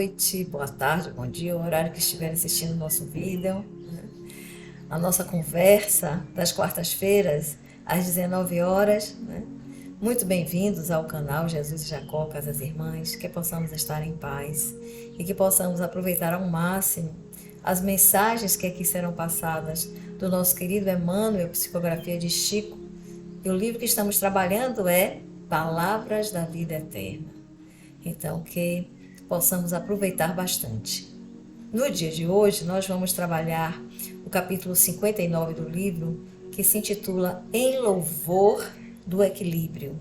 noite, boa tarde, bom dia, o horário que estiver assistindo o nosso vídeo. A nossa conversa das quartas-feiras, às 19 horas. Muito bem-vindos ao canal Jesus e Jacó, Casas Irmãs, que possamos estar em paz e que possamos aproveitar ao máximo as mensagens que aqui serão passadas do nosso querido Emmanuel, Psicografia de Chico. E o livro que estamos trabalhando é Palavras da Vida Eterna. Então, que possamos aproveitar bastante. No dia de hoje, nós vamos trabalhar o capítulo 59 do livro, que se intitula Em Louvor do Equilíbrio.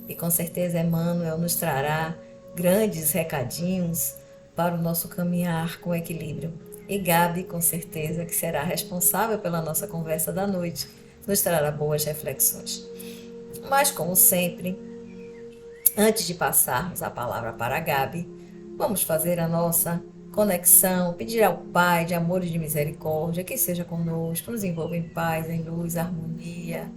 E com certeza Emmanuel nos trará grandes recadinhos para o nosso caminhar com equilíbrio. E Gabi, com certeza, que será responsável pela nossa conversa da noite, nos trará boas reflexões. Mas, como sempre, antes de passarmos a palavra para a Gabi, vamos fazer a nossa conexão, pedir ao Pai de amor e de misericórdia que seja conosco, nos envolva em paz, em luz, harmonia,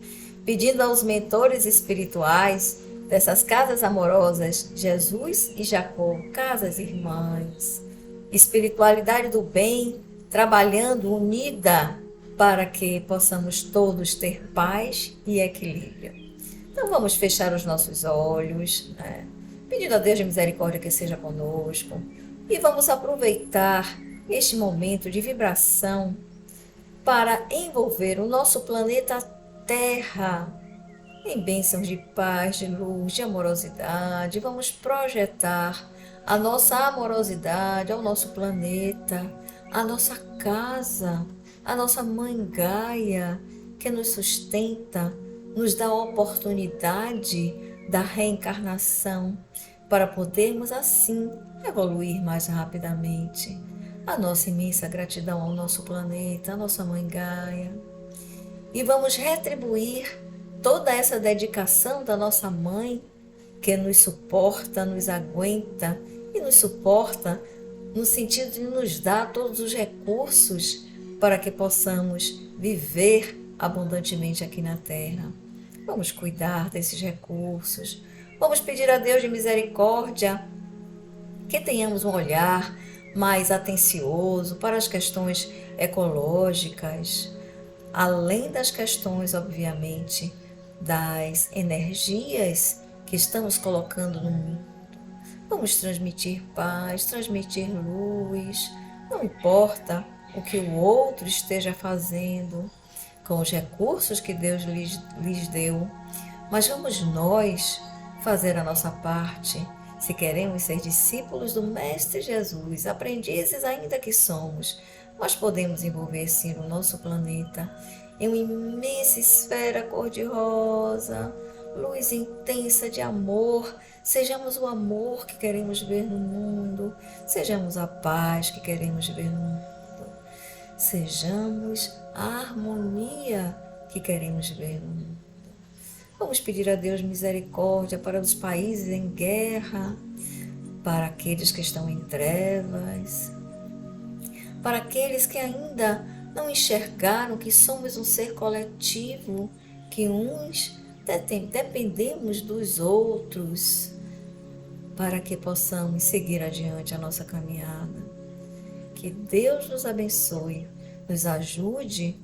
pedindo aos mentores espirituais dessas casas amorosas, Jesus e Jacó, casas irmãs, espiritualidade do bem, trabalhando unida para que possamos todos ter paz e equilíbrio. Então vamos fechar os nossos olhos, pedindo a Deus de misericórdia que seja conosco, e vamos aproveitar este momento de vibração para envolver o nosso planeta Terra em bênçãos de paz, de luz, de amorosidade. Vamos projetar a nossa amorosidade ao nosso planeta, a nossa casa, a nossa mãe Gaia, que nos sustenta, nos dá a oportunidade da reencarnação para podermos assim evoluir mais rapidamente. A nossa imensa gratidão ao nosso planeta, à nossa mãe Gaia. E vamos retribuir toda essa dedicação da nossa mãe, que nos suporta, nos aguenta e nos suporta no sentido de nos dar todos os recursos para que possamos viver abundantemente aqui na Terra. Vamos cuidar desses recursos. Vamos pedir a Deus de misericórdia que tenhamos um olhar mais atencioso para as questões ecológicas, além das questões, obviamente, das energias que estamos colocando no mundo. Vamos transmitir paz, transmitir luz, não importa o que o outro esteja fazendo com os recursos que Deus lhes deu, mas vamos nós fazer a nossa parte. Se queremos ser discípulos do Mestre Jesus, aprendizes ainda que somos, nós podemos envolver sim o nosso planeta em uma imensa esfera cor-de-rosa, luz intensa de amor. Sejamos o amor que queremos ver no mundo, sejamos a paz que queremos ver no mundo, sejamos a harmonia que queremos ver no mundo. Vamos pedir a Deus misericórdia para os países em guerra, para aqueles que estão em trevas, para aqueles que ainda não enxergaram que somos um ser coletivo, que uns dependemos dos outros, para que possamos seguir adiante a nossa caminhada. Que Deus nos abençoe, nos ajude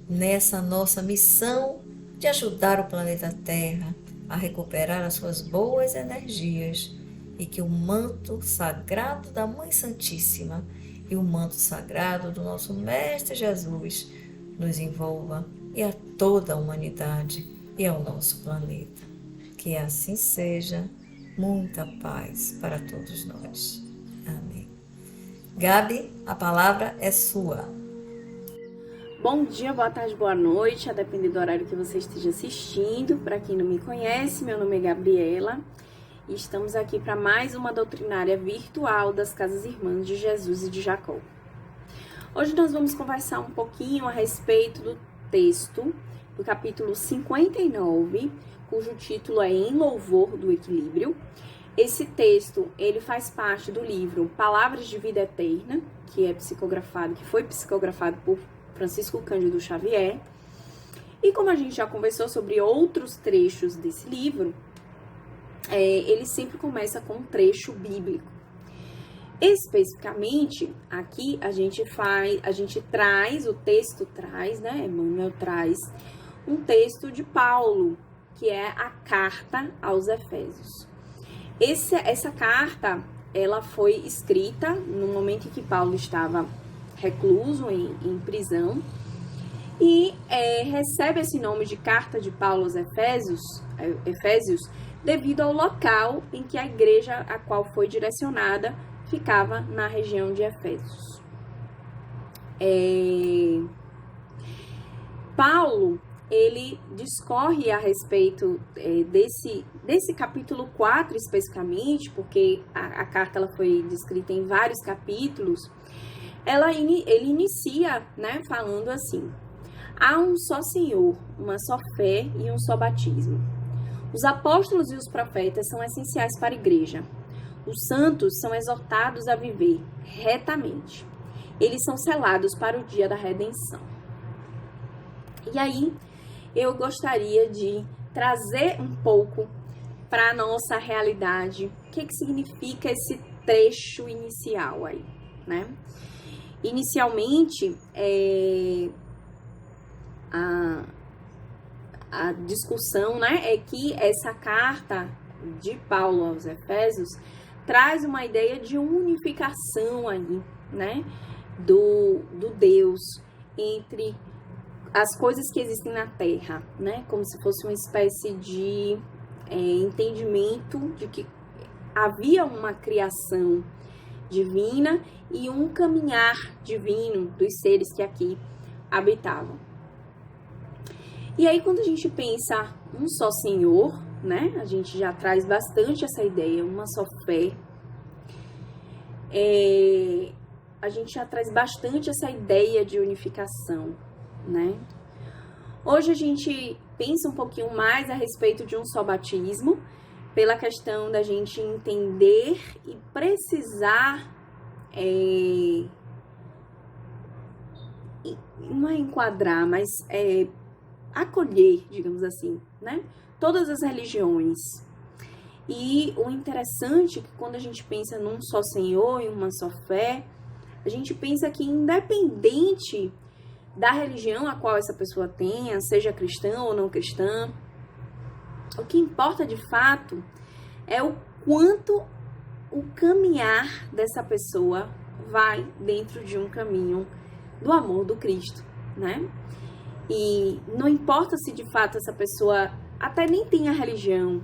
nessa nossa missão de ajudar o planeta Terra a recuperar as suas boas energias, e que o manto sagrado da Mãe Santíssima e o manto sagrado do nosso Mestre Jesus nos envolva, e a toda a humanidade e ao nosso planeta. Que assim seja. Muita paz para todos nós. Amém. Gabi, a palavra é sua. Bom dia, boa tarde, boa noite, a depender do horário que você esteja assistindo. Para quem não me conhece, meu nome é Gabriela e estamos aqui para mais uma doutrinária virtual das Casas Irmãs de Jesus e de Jacó. Hoje nós vamos conversar um pouquinho a respeito do texto do capítulo 59, cujo título é Em Louvor do Equilíbrio. Esse texto, ele faz parte do livro Palavras de Vida Eterna, que foi psicografado por Francisco Cândido Xavier. E como a gente já conversou sobre outros trechos desse livro, ele sempre começa com um trecho bíblico. Especificamente, aqui a gente traz, o texto traz, né, Emmanuel traz um texto de Paulo, que é a carta aos Efésios. Essa carta, ela foi escrita no momento em que Paulo estava recluso em prisão, e recebe esse nome de carta de Paulo aos Efésios, devido ao local em que a igreja a qual foi direcionada ficava na região de Efésios. Paulo, ele discorre a respeito desse capítulo 4 especificamente, porque a carta ela foi descrita em vários capítulos. Ele inicia, né, falando assim: há um só Senhor, uma só fé e um só batismo. Os apóstolos e os profetas são essenciais para a igreja. Os santos são exortados a viver retamente. Eles são selados para o dia da redenção. E aí, eu gostaria de trazer um pouco para a nossa realidade o que significa esse trecho inicial aí, né? Inicialmente, a discussão, né, é que essa carta de Paulo aos Efésios traz uma ideia de unificação aí, né, do Deus entre as coisas que existem na Terra, né, como se fosse uma espécie de entendimento de que havia uma criação divina e um caminhar divino dos seres que aqui habitavam. E aí, quando a gente pensa um só Senhor, né, a gente já traz bastante essa ideia, uma só fé. A gente já traz bastante essa ideia de unificação, né? Hoje a gente pensa um pouquinho mais a respeito de um só batismo, pela questão da gente entender e precisar, não é enquadrar, mas acolher, digamos assim, né? Todas as religiões. E o interessante é que quando a gente pensa num só Senhor e uma só fé, a gente pensa que independente da religião a qual essa pessoa tenha, seja cristã ou não cristã, o que importa de fato é o quanto o caminhar dessa pessoa vai dentro de um caminho do amor do Cristo, né? E não importa se de fato essa pessoa até nem tem a religião,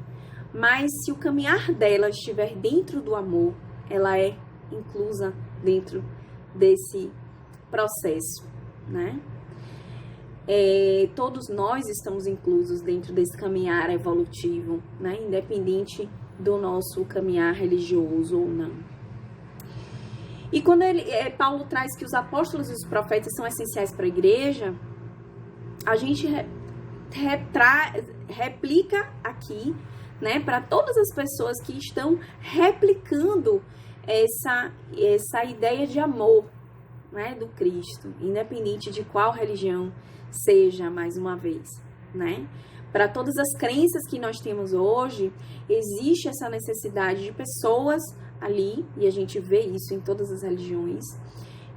mas se o caminhar dela estiver dentro do amor, ela é inclusa dentro desse processo, né? Todos nós estamos inclusos dentro desse caminhar evolutivo, né? Independente do nosso caminhar religioso ou não. E quando Paulo traz que os apóstolos e os profetas são essenciais para a igreja, a gente replica aqui, né, para todas as pessoas que estão replicando essa ideia de amor, né, do Cristo, independente de qual religião seja, mais uma vez, né? Para todas as crenças que nós temos hoje, existe essa necessidade de pessoas ali, e a gente vê isso em todas as religiões,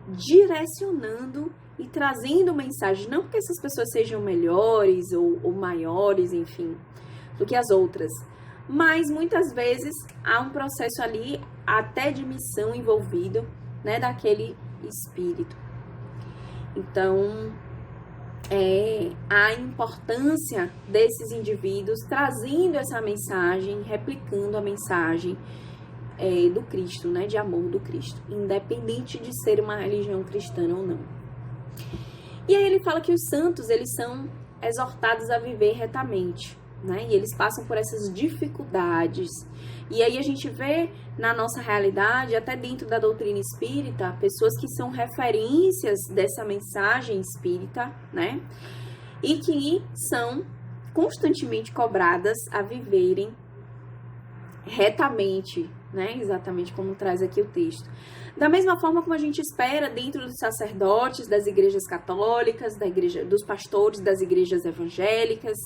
direcionando e trazendo mensagem, não porque essas pessoas sejam melhores ou maiores, enfim, do que as outras, mas muitas vezes há um processo ali até de missão envolvido, né, daquele espírito. Então, a importância desses indivíduos trazendo essa mensagem, replicando a mensagem do Cristo, né, de amor do Cristo, independente de ser uma religião cristã ou não. E aí ele fala que os santos, eles são exortados a viver retamente, né, e eles passam por essas dificuldades. E aí a gente vê na nossa realidade, até dentro da doutrina espírita, pessoas que são referências dessa mensagem espírita, né, e que são constantemente cobradas a viverem retamente, né, exatamente como traz aqui o texto. Da mesma forma como a gente espera dentro dos sacerdotes das igrejas católicas, dos pastores das igrejas evangélicas,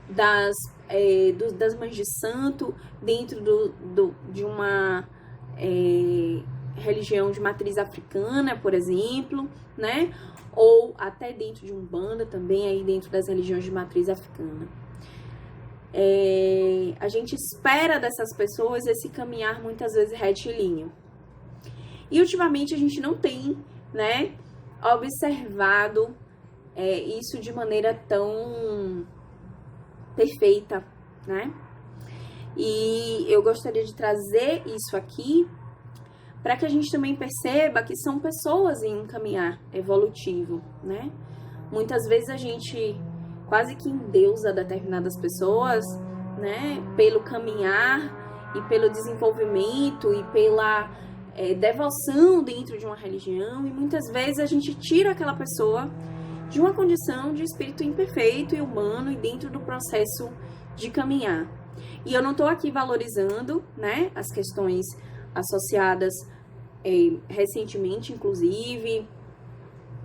das mães de santo, dentro de uma religião de matriz africana, por exemplo, né? Ou até dentro de Umbanda, também aí dentro das religiões de matriz africana. A gente espera dessas pessoas esse caminhar muitas vezes retilíneo. E ultimamente a gente não tem, né, observado isso de maneira tão perfeita, né? E eu gostaria de trazer isso aqui para que a gente também perceba que são pessoas em um caminhar evolutivo, né? Muitas vezes a gente quase que endeusa determinadas pessoas, né? Pelo caminhar e pelo desenvolvimento e pela devoção dentro de uma religião, e muitas vezes a gente tira aquela pessoa de uma condição de espírito imperfeito e humano e dentro do processo de caminhar. E eu não estou aqui valorizando, né, as questões associadas recentemente, inclusive,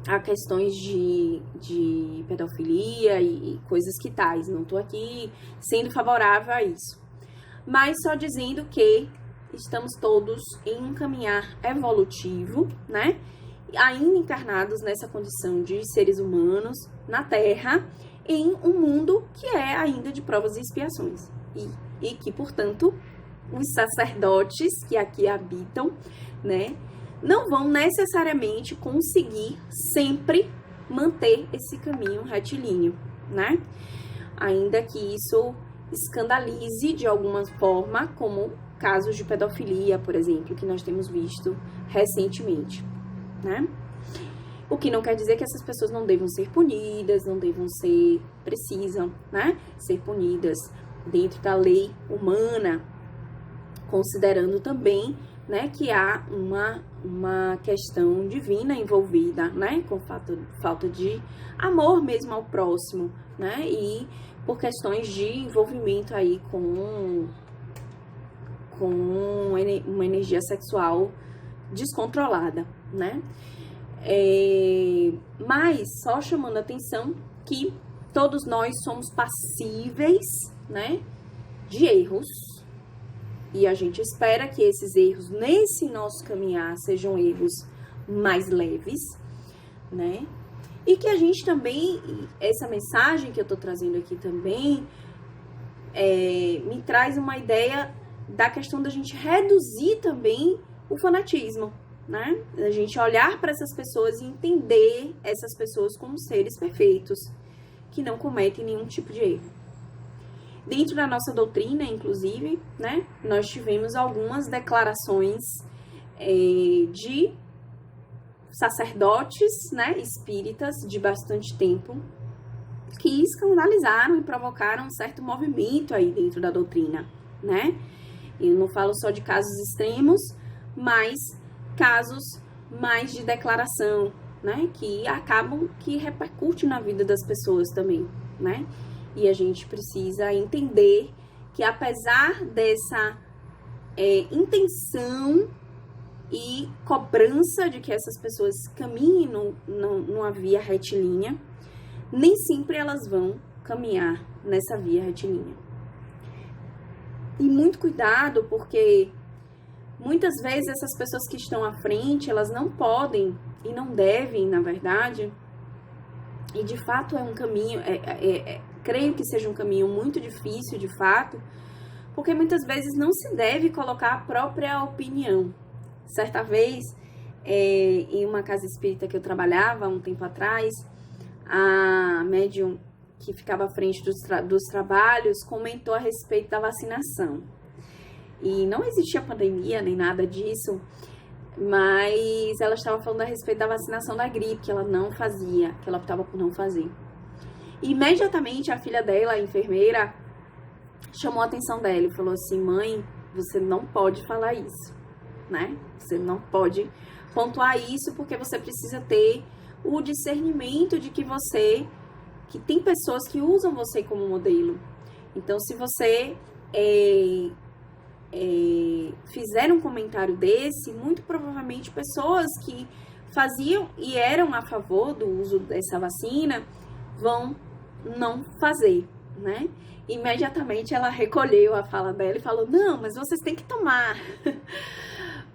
a questões de pedofilia e coisas que tais. Não estou aqui sendo favorável a isso. Mas só dizendo que estamos todos em um caminhar evolutivo, né? Ainda encarnados nessa condição de seres humanos na Terra, em um mundo que é ainda de provas e expiações. E que, portanto, os sacerdotes que aqui habitam, né, não vão necessariamente conseguir sempre manter esse caminho retilíneo, né? Ainda que isso escandalize de alguma forma, como casos de pedofilia, por exemplo, que nós temos visto recentemente, né? O que não quer dizer que essas pessoas não devam ser punidas, não devam ser, precisam, né, ser punidas dentro da lei humana, considerando também, né, que há uma questão divina envolvida, né, com falta de amor mesmo ao próximo, né, e por questões de envolvimento aí com uma energia sexual descontrolada, né. Mas só chamando a atenção que todos nós somos passíveis, né, de erros, e a gente espera que esses erros nesse nosso caminhar sejam erros mais leves, né, e que a gente também, essa mensagem que eu tô trazendo aqui também, me traz uma ideia da questão da gente reduzir também o fanatismo, né? A gente olhar para essas pessoas e entender essas pessoas como seres perfeitos, que não cometem nenhum tipo de erro. Dentro da nossa doutrina, inclusive, né, nós tivemos algumas declarações de sacerdotes, né, espíritas de bastante tempo, que escandalizaram e provocaram um certo movimento aí dentro da doutrina, né? Eu não falo só de casos extremos, mas casos mais de declaração, né, que acabam, que repercute na vida das pessoas também, né, e a gente precisa entender que apesar dessa intenção e cobrança de que essas pessoas caminhem numa via retilínea, nem sempre elas vão caminhar nessa via retilínea. E muito cuidado, porque muitas vezes essas pessoas que estão à frente, elas não podem e não devem, na verdade, e de fato é um caminho, creio que seja um caminho muito difícil, de fato, porque muitas vezes não se deve colocar a própria opinião. Certa vez, em uma casa espírita que eu trabalhava, um tempo atrás, a médium que ficava à frente dos trabalhos comentou a respeito da vacinação. E não existia pandemia nem nada disso, mas ela estava falando a respeito da vacinação da gripe, que ela não fazia, que ela optava por não fazer. E imediatamente a filha dela, a enfermeira, chamou a atenção dela e falou assim: mãe, você não pode falar isso, né? Você não pode pontuar isso, porque você precisa ter o discernimento de que tem pessoas que usam você como modelo. Então, se você fizer um comentário desse, muito provavelmente pessoas que faziam e eram a favor do uso dessa vacina vão não fazer, né? Imediatamente ela recolheu a fala dela e falou: não, mas vocês têm que tomar.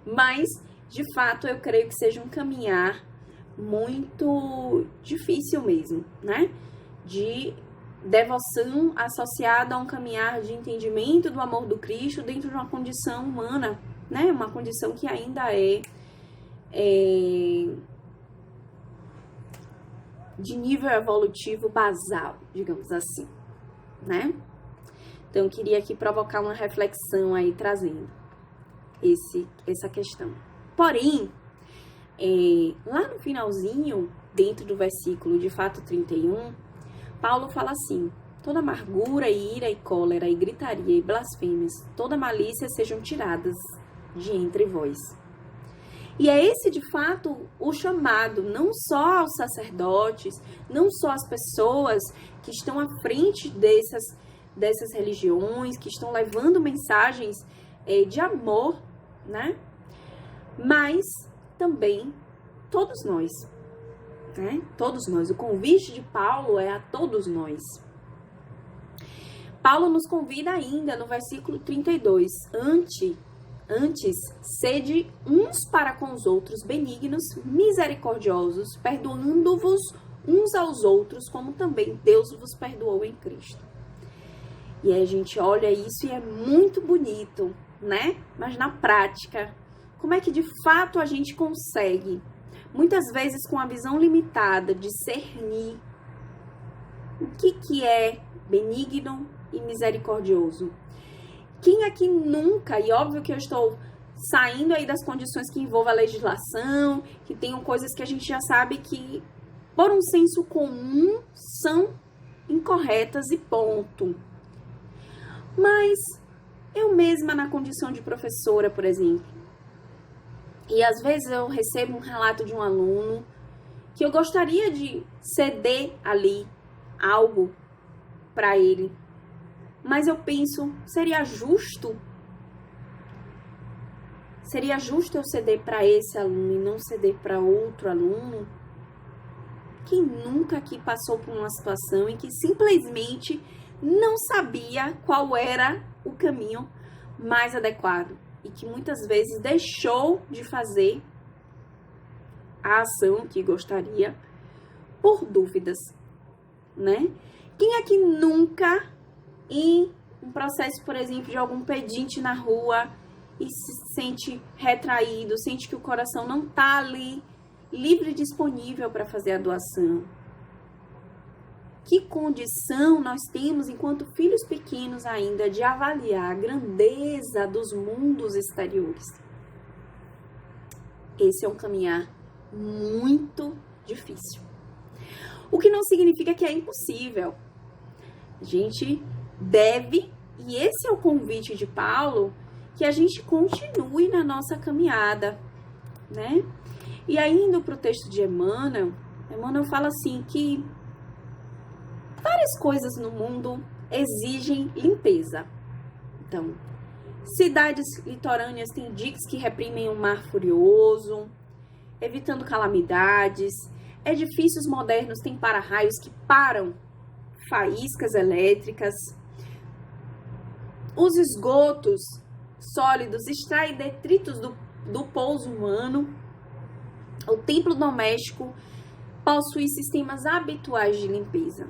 Mas de fato, eu creio que seja um caminhar muito difícil mesmo, né? De devoção associada a um caminhar de entendimento do amor do Cristo dentro de uma condição humana, né? Uma condição que ainda é de nível evolutivo basal, digamos assim, né? Então, eu queria aqui provocar uma reflexão aí, trazendo essa questão. Porém, lá no finalzinho, dentro do versículo de fato 31, Paulo fala assim: toda amargura, ira e cólera e gritaria e blasfêmias, toda malícia sejam tiradas de entre vós. E é esse, de fato, o chamado, não só aos sacerdotes, não só às pessoas que estão à frente dessas religiões, que estão levando mensagens de amor, né? Mas também todos nós, né? Todos nós. O convite de Paulo é a todos nós. Paulo nos convida ainda no versículo 32, Antes, sede uns para com os outros benignos, misericordiosos, perdoando-vos uns aos outros, como também Deus vos perdoou em Cristo. E aí a gente olha isso e é muito bonito, né? Mas na prática, como é que de fato a gente consegue, muitas vezes com a visão limitada, discernir o que é benigno e misericordioso? Quem aqui nunca, e óbvio que eu estou saindo aí das condições que envolvem a legislação, que tenham coisas que a gente já sabe que, por um senso comum, são incorretas e ponto. Mas eu mesma, na condição de professora, por exemplo, e às vezes eu recebo um relato de um aluno que eu gostaria de ceder ali algo para ele, mas eu penso, seria justo eu ceder para esse aluno e não ceder para outro aluno? Quem nunca aqui passou por uma situação em que simplesmente não sabia qual era o caminho mais adequado e que muitas vezes deixou de fazer a ação que gostaria por dúvidas, né? Quem aqui nunca, em um processo, por exemplo, de algum pedinte na rua e se sente retraído, sente que o coração não está ali livre e disponível para fazer a doação? Que condição nós temos, enquanto filhos pequenos ainda, de avaliar a grandeza dos mundos exteriores? Esse é um caminhar muito difícil. O que não significa que é impossível. A gente deve, e esse é o convite de Paulo, que a gente continue na nossa caminhada, né? E aí, indo para o texto de Emmanuel fala assim que várias coisas no mundo exigem limpeza. Então, cidades litorâneas têm diques que reprimem o mar furioso, evitando calamidades. Edifícios modernos têm para-raios que param faíscas elétricas. Os esgotos sólidos extraem detritos do pouso humano. O templo doméstico possui sistemas habituais de limpeza.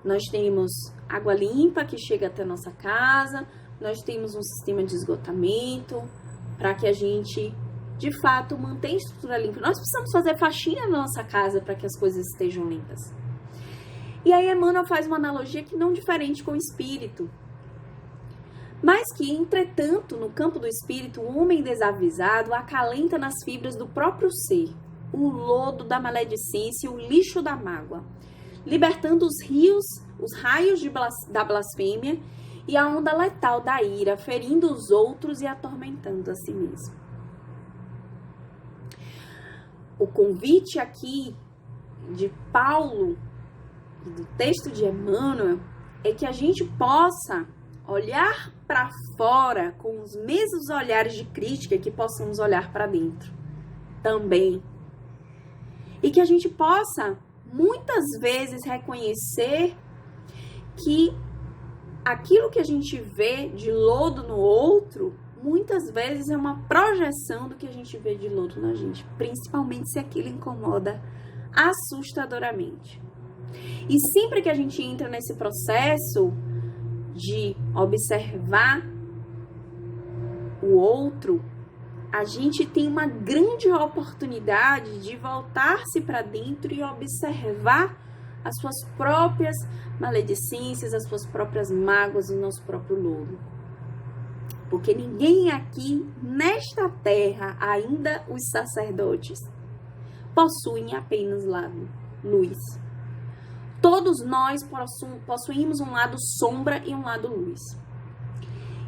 Nós temos água limpa que chega até nossa casa, nós temos um sistema de esgotamento para que a gente, de fato, mantenha a estrutura limpa. Nós precisamos fazer faxina na nossa casa para que as coisas estejam limpas. E aí Emmanuel faz uma analogia que não diferente com o espírito, mas que, entretanto, no campo do espírito, o homem desavisado acalenta nas fibras do próprio ser o lodo da maledicência e o lixo da mágoa, libertando os raios da blasfêmia e a onda letal da ira, ferindo os outros e atormentando a si mesmo. O convite aqui de Paulo e do texto de Emmanuel é que a gente possa olhar para fora com os mesmos olhares de crítica que possamos olhar para dentro também. E que a gente possa, muitas vezes, reconhecer que aquilo que a gente vê de lodo no outro, muitas vezes é uma projeção do que a gente vê de luto na gente, principalmente se aquilo incomoda assustadoramente. E sempre que a gente entra nesse processo de observar o outro, a gente tem uma grande oportunidade de voltar-se para dentro e observar as suas próprias maledicências, as suas próprias mágoas, o nosso próprio lodo. Porque ninguém aqui nesta terra, ainda os sacerdotes, possuem apenas lado luz. Todos nós possuímos um lado sombra e um lado luz.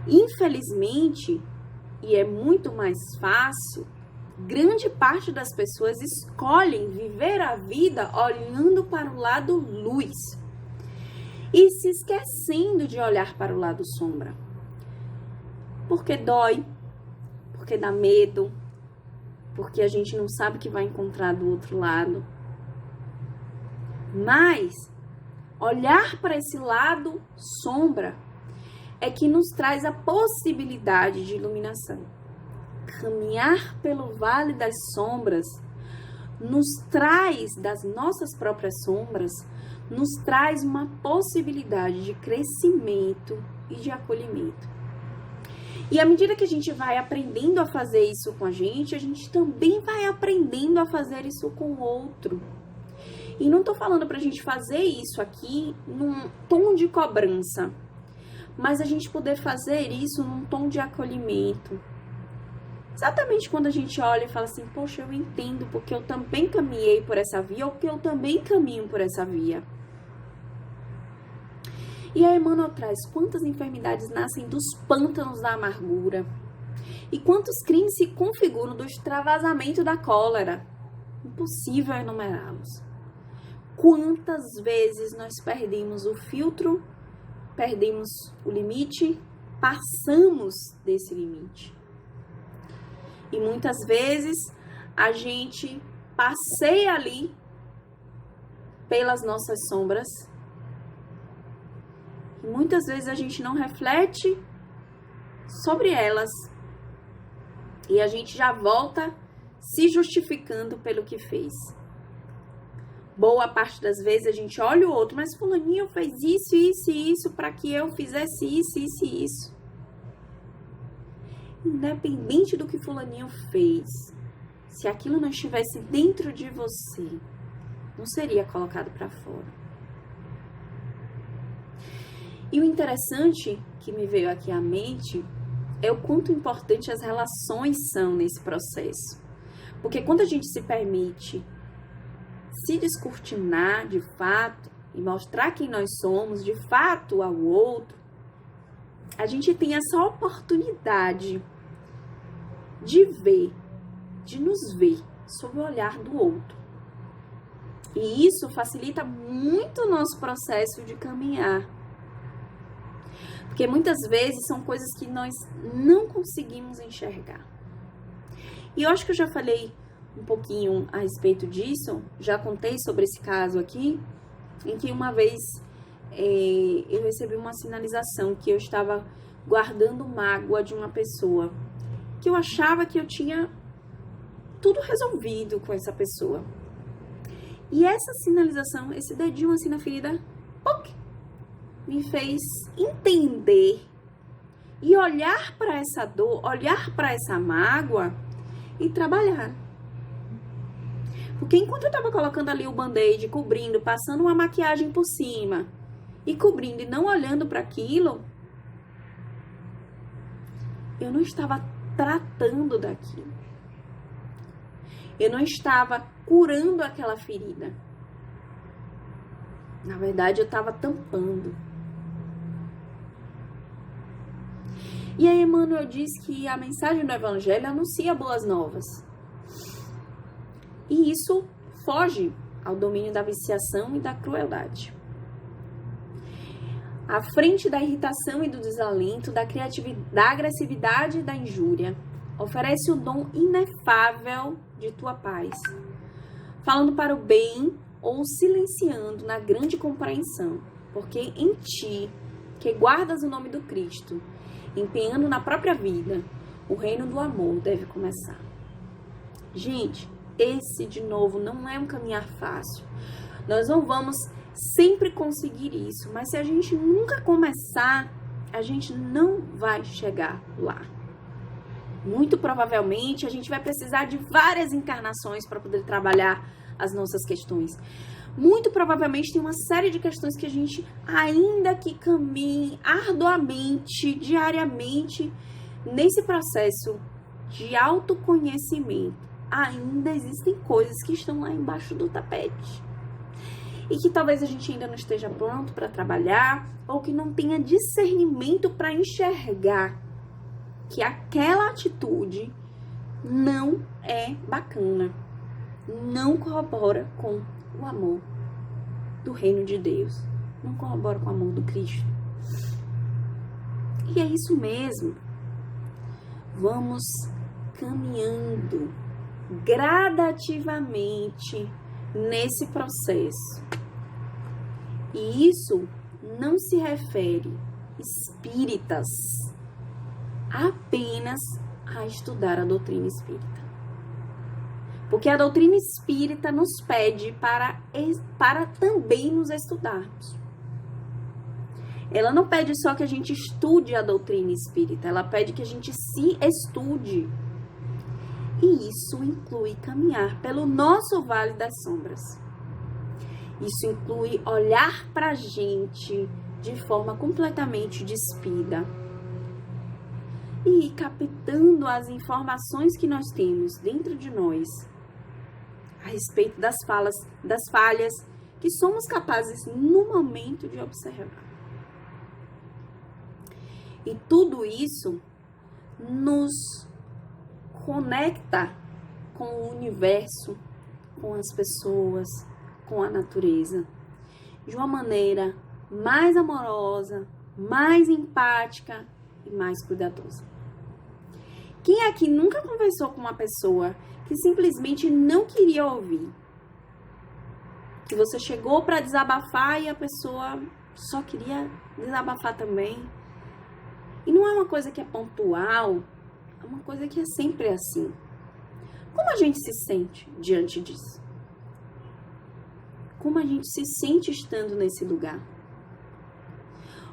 Infelizmente, e é muito mais fácil, grande parte das pessoas escolhem viver a vida olhando para o lado luz e se esquecendo de olhar para o lado sombra. Porque dói, porque dá medo, porque a gente não sabe o que vai encontrar do outro lado. Mas olhar para esse lado sombra é que nos traz a possibilidade de iluminação. Caminhar pelo vale das sombras nos traz, das nossas próprias sombras, nos traz uma possibilidade de crescimento e de acolhimento. E à medida que a gente vai aprendendo a fazer isso com a gente também vai aprendendo a fazer isso com o outro. E não tô falando pra gente fazer isso aqui num tom de cobrança, mas a gente poder fazer isso num tom de acolhimento. Exatamente quando a gente olha e fala assim, poxa, eu entendo porque eu também caminhei por essa via ou porque eu também caminho por essa via. E a Emmanuel traz quantas enfermidades nascem dos pântanos da amargura e quantos crimes se configuram do extravasamento da cólera. Impossível enumerá-los. Quantas vezes nós perdemos o filtro, perdemos o limite, passamos desse limite. E muitas vezes a gente passeia ali pelas nossas sombras. E muitas vezes a gente não reflete sobre elas. E a gente já volta se justificando pelo que fez. Boa parte das vezes a gente olha o outro, mas fulaninho fez isso, isso e isso para que eu fizesse isso, isso e isso. Independente do que fulaninho fez, se aquilo não estivesse dentro de você, não seria colocado para fora. E o interessante que me veio aqui à mente é o quanto importante as relações são nesse processo. Porque quando a gente se permite se descortinar de fato e mostrar quem nós somos de fato ao outro, a gente tem essa oportunidade de ver, de nos ver sob o olhar do outro. E isso facilita muito o nosso processo de caminhar. Porque muitas vezes são coisas que nós não conseguimos enxergar. E eu acho que eu já falei um pouquinho a respeito disso, já contei sobre esse caso aqui, em que uma vez eu recebi uma sinalização que eu estava guardando mágoa de uma pessoa, que eu achava que eu tinha tudo resolvido com essa pessoa. E essa sinalização, esse dedinho assim na ferida, me fez entender e olhar para essa dor, olhar para essa mágoa e trabalhar. Porque enquanto eu estava colocando ali o band-aid, cobrindo, passando uma maquiagem por cima e cobrindo e não olhando para aquilo, eu não estava tratando daquilo. Eu não estava curando aquela ferida. Na verdade, eu estava tampando. E aí Emmanuel diz que a mensagem do Evangelho anuncia boas novas. E isso foge ao domínio da viciação e da crueldade. À frente da irritação e do desalento, da agressividade e da injúria, oferece o dom inefável de tua paz, falando para o bem ou silenciando na grande compreensão, porque em ti, que guardas o nome do Cristo, empenhando na própria vida, O reino do amor deve começar. Gente, esse de novo não é um caminhar fácil. Nós não vamos sempre conseguir isso, mas se a gente nunca começar, a gente não vai chegar lá. Muito provavelmente a gente vai precisar de várias encarnações para poder trabalhar as nossas questões. Muito provavelmente tem uma série de questões que a gente, ainda que caminhe arduamente, diariamente, nesse processo de autoconhecimento, ainda existem coisas que estão lá embaixo do tapete. E que talvez a gente ainda não esteja pronto para trabalhar, ou que não tenha discernimento para enxergar que aquela atitude não é bacana, não corrobora com o amor do reino de Deus, não corrobora com o amor do Cristo. E é isso mesmo. Vamos caminhando gradativamente nesse processo. E isso não se refere espíritas apenas a estudar a doutrina espírita. Porque a doutrina espírita nos pede para também nos estudarmos. Ela não pede só que a gente estude a doutrina espírita, ela pede que a gente se estude. E isso inclui caminhar pelo nosso vale das sombras. Isso inclui olhar para a gente de forma completamente despida e ir captando as informações que nós temos dentro de nós a respeito das falhas que somos capazes no momento de observar. E tudo isso nos conecta com o universo, com as pessoas, com a natureza, de uma maneira mais amorosa, mais empática e mais cuidadosa. Quem aqui nunca conversou com uma pessoa que simplesmente não queria ouvir? Que você chegou para desabafar e a pessoa só queria desabafar também? E não é uma coisa que é pontual, é uma coisa que é sempre assim. Como a gente se sente diante disso? Como a gente se sente estando nesse lugar?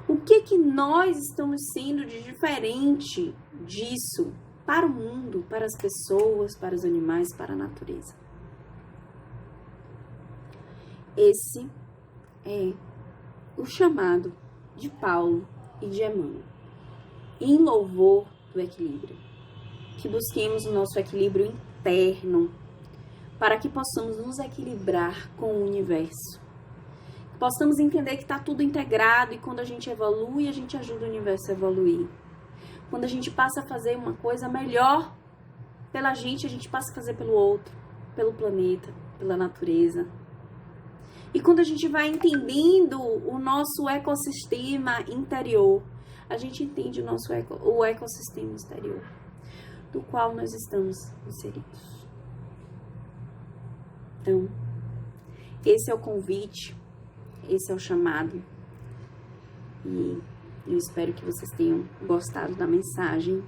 O que nós estamos sendo de diferente disso para o mundo, para as pessoas, para os animais, para a natureza? Esse é o chamado de Paulo e de Emmanuel, em louvor do equilíbrio. Que busquemos o nosso equilíbrio interno, para que possamos nos equilibrar com o universo. Que possamos entender que está tudo integrado e quando a gente evolui, a gente ajuda o universo a evoluir. Quando a gente passa a fazer uma coisa melhor pela gente, a gente passa a fazer pelo outro, pelo planeta, pela natureza. E quando a gente vai entendendo o nosso ecossistema interior, a gente entende o ecossistema exterior, do qual nós estamos inseridos. Então, esse é o convite, esse é o chamado. E eu espero que vocês tenham gostado da mensagem.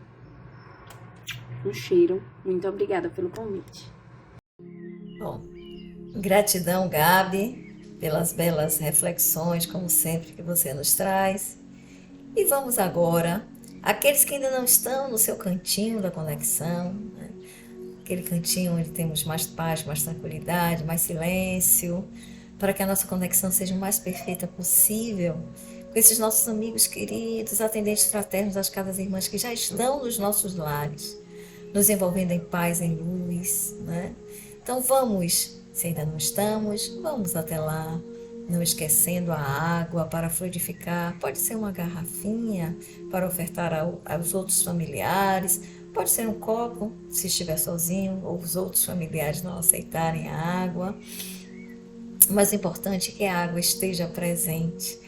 Um cheiro. Muito obrigada pelo convite. Bom, gratidão, Gabi, pelas belas reflexões, como sempre, que você nos traz. E vamos agora, aqueles que ainda não estão no seu cantinho da conexão, né? Aquele cantinho onde temos mais paz, mais tranquilidade, mais silêncio, para que a nossa conexão seja o mais perfeita possível, com esses nossos amigos queridos, atendentes fraternos das casas irmãs que já estão nos nossos lares, nos envolvendo em paz, em luz, né? Então vamos, se ainda não estamos, vamos até lá, não esquecendo a água para fluidificar. Pode ser uma garrafinha para ofertar aos outros familiares, pode ser um copo, se estiver sozinho ou os outros familiares não aceitarem a água. Mas o importante é que a água esteja presente.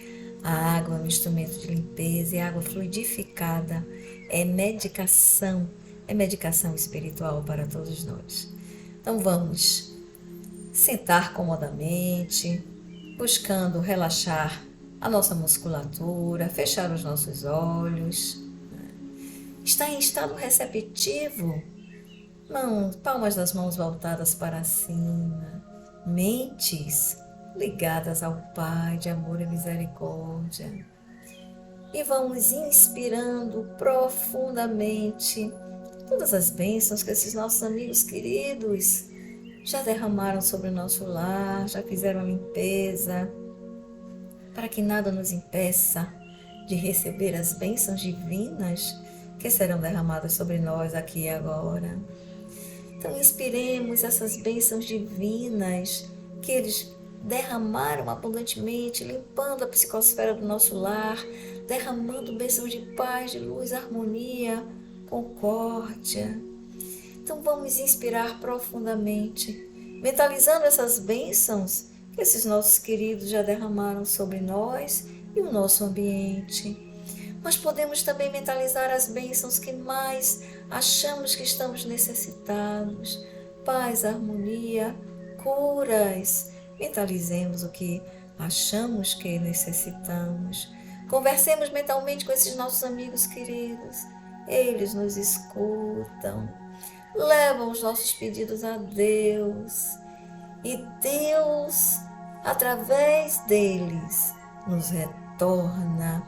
A água é um instrumento de limpeza e a água fluidificada é medicação espiritual para todos nós. Então vamos sentar comodamente, buscando relaxar a nossa musculatura, fechar os nossos olhos está em estado receptivo, palmas das mãos voltadas para cima, mentes ligadas ao Pai de amor e misericórdia. E vamos inspirando profundamente todas as bênçãos que esses nossos amigos queridos já derramaram sobre o nosso lar, já fizeram a limpeza, para que nada nos impeça de receber as bênçãos divinas que serão derramadas sobre nós aqui e agora. Então, inspiremos essas bênçãos divinas que eles derramaram abundantemente, limpando a psicosfera do nosso lar, derramando bênçãos de paz, de luz, harmonia, concórdia. Então, vamos inspirar profundamente, mentalizando essas bênçãos que esses nossos queridos já derramaram sobre nós e o nosso ambiente. Mas podemos também mentalizar as bênçãos que mais achamos que estamos necessitados. Paz, harmonia, curas. Mentalizemos o que achamos que necessitamos. Conversemos mentalmente com esses nossos amigos queridos. Eles nos escutam, levam os nossos pedidos a Deus. E Deus, através deles, nos retorna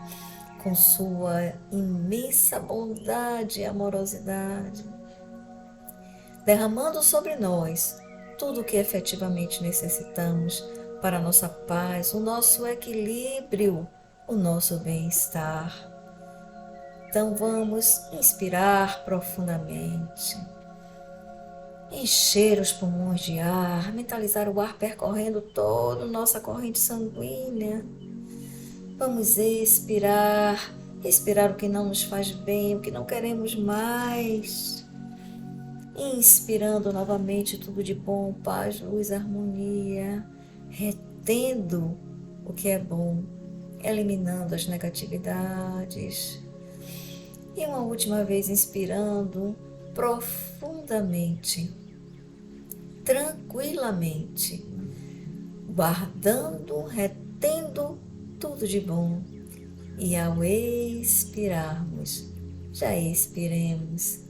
com sua imensa bondade e amorosidade, derramando sobre nós tudo o que efetivamente necessitamos para a nossa paz, o nosso equilíbrio, o nosso bem-estar. Então vamos inspirar profundamente, encher os pulmões de ar, mentalizar o ar percorrendo toda a nossa corrente sanguínea. Vamos expirar o que não nos faz bem, o que não queremos mais. Inspirando novamente tudo de bom, paz, luz, harmonia, retendo o que é bom, eliminando as negatividades. E uma última vez inspirando profundamente, tranquilamente, guardando, retendo tudo de bom. E ao expirarmos, já expiremos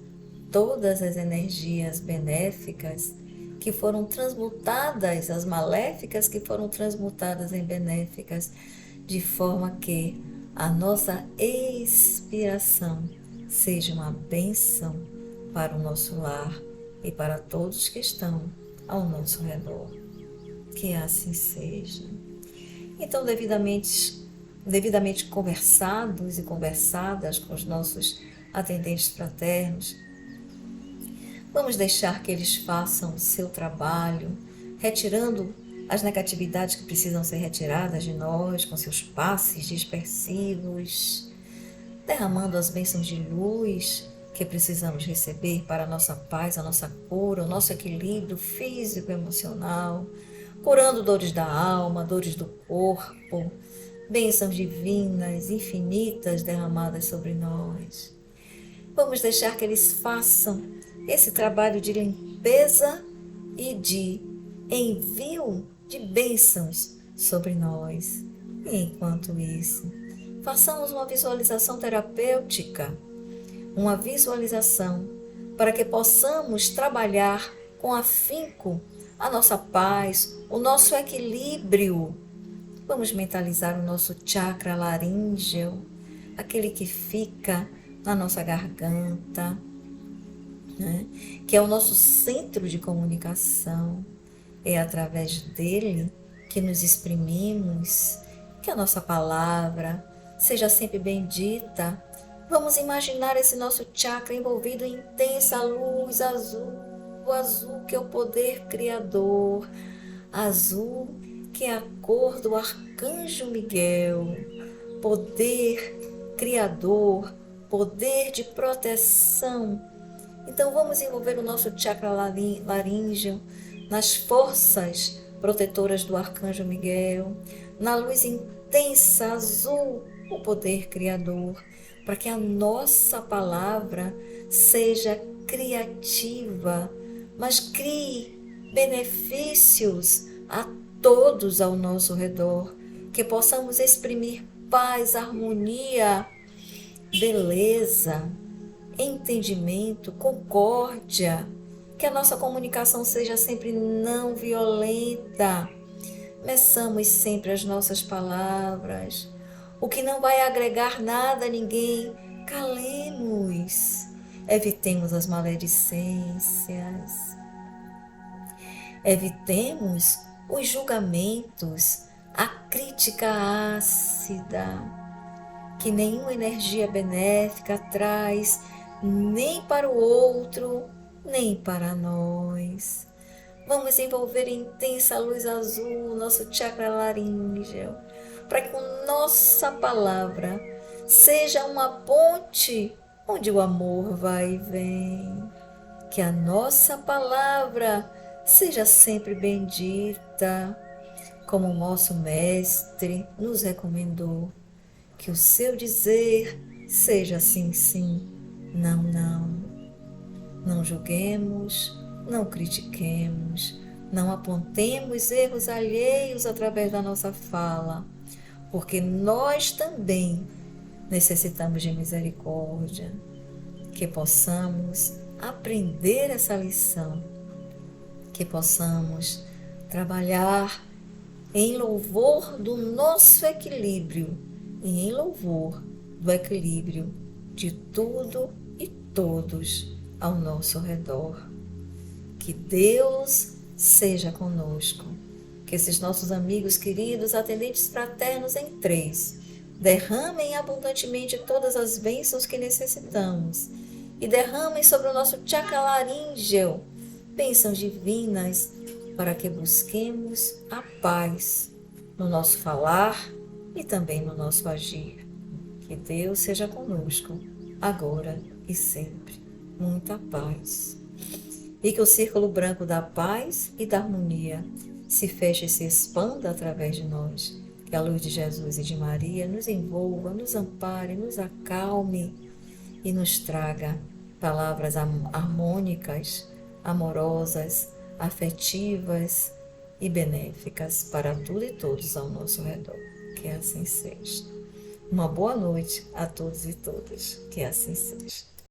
todas as energias benéficas que foram transmutadas, as maléficas que foram transmutadas em benéficas, de forma que a nossa expiração seja uma bênção para o nosso lar e para todos que estão ao nosso redor. Que assim seja. Então, devidamente conversados e conversadas com os nossos atendentes fraternos, vamos deixar que eles façam o seu trabalho, retirando as negatividades que precisam ser retiradas de nós, com seus passes dispersivos, derramando as bênçãos de luz que precisamos receber para a nossa paz, a nossa cura, o nosso equilíbrio físico e emocional, curando dores da alma, dores do corpo, bênçãos divinas, infinitas derramadas sobre nós. Vamos deixar que eles façam esse trabalho de limpeza e de envio de bênçãos sobre nós. E enquanto isso, façamos uma visualização terapêutica, uma visualização para que possamos trabalhar com afinco a nossa paz, o nosso equilíbrio. Vamos mentalizar o nosso chakra laríngeo, aquele que fica na nossa garganta, né? Que é o nosso centro de comunicação. É através dele que nos exprimimos, que a nossa palavra seja sempre bendita. Vamos imaginar esse nosso chakra envolvido em intensa luz azul, o azul que é o poder criador, azul que é a cor do arcanjo Miguel, poder criador, poder de proteção. Então vamos envolver o nosso chakra laríngeo nas forças protetoras do arcanjo Miguel, na luz intensa azul, o poder criador, para que a nossa palavra seja criativa, mas crie benefícios a todos ao nosso redor, que possamos exprimir paz, harmonia, beleza entendimento, concórdia, que a nossa comunicação seja sempre não violenta. Meçamos sempre as nossas palavras. O que não vai agregar nada a ninguém, calemos. Evitemos as maledicências. Evitemos os julgamentos, a crítica ácida, que nenhuma energia benéfica traz nem para o outro, nem para nós. Vamos envolver em intensa luz azul nosso chakra laríngeo, para que nossa palavra seja uma ponte onde o amor vai e vem. Que a nossa palavra seja sempre bendita, como o nosso mestre nos recomendou. Que o seu dizer seja sim, sim, não, não. Não julguemos, não critiquemos, não apontemos erros alheios através da nossa fala, porque nós também necessitamos de misericórdia. Que possamos aprender essa lição, que possamos trabalhar em louvor do nosso equilíbrio e em louvor do equilíbrio de tudo e todos ao nosso redor. Que Deus seja conosco, que esses nossos amigos queridos, atendentes fraternos em 3, derramem abundantemente todas as bênçãos que necessitamos e derramem sobre o nosso chakra laríngeo bênçãos divinas para que busquemos a paz no nosso falar e também no nosso agir. Que Deus seja conosco, agora e sempre. Muita paz. E que o círculo branco da paz e da harmonia se feche e se expanda através de nós. Que a luz de Jesus e de Maria nos envolva, nos ampare, nos acalme e nos traga palavras harmônicas, amorosas, afetivas e benéficas para tudo e todos ao nosso redor. Que assim seja. Uma boa noite a todos e todas. Que assim seja.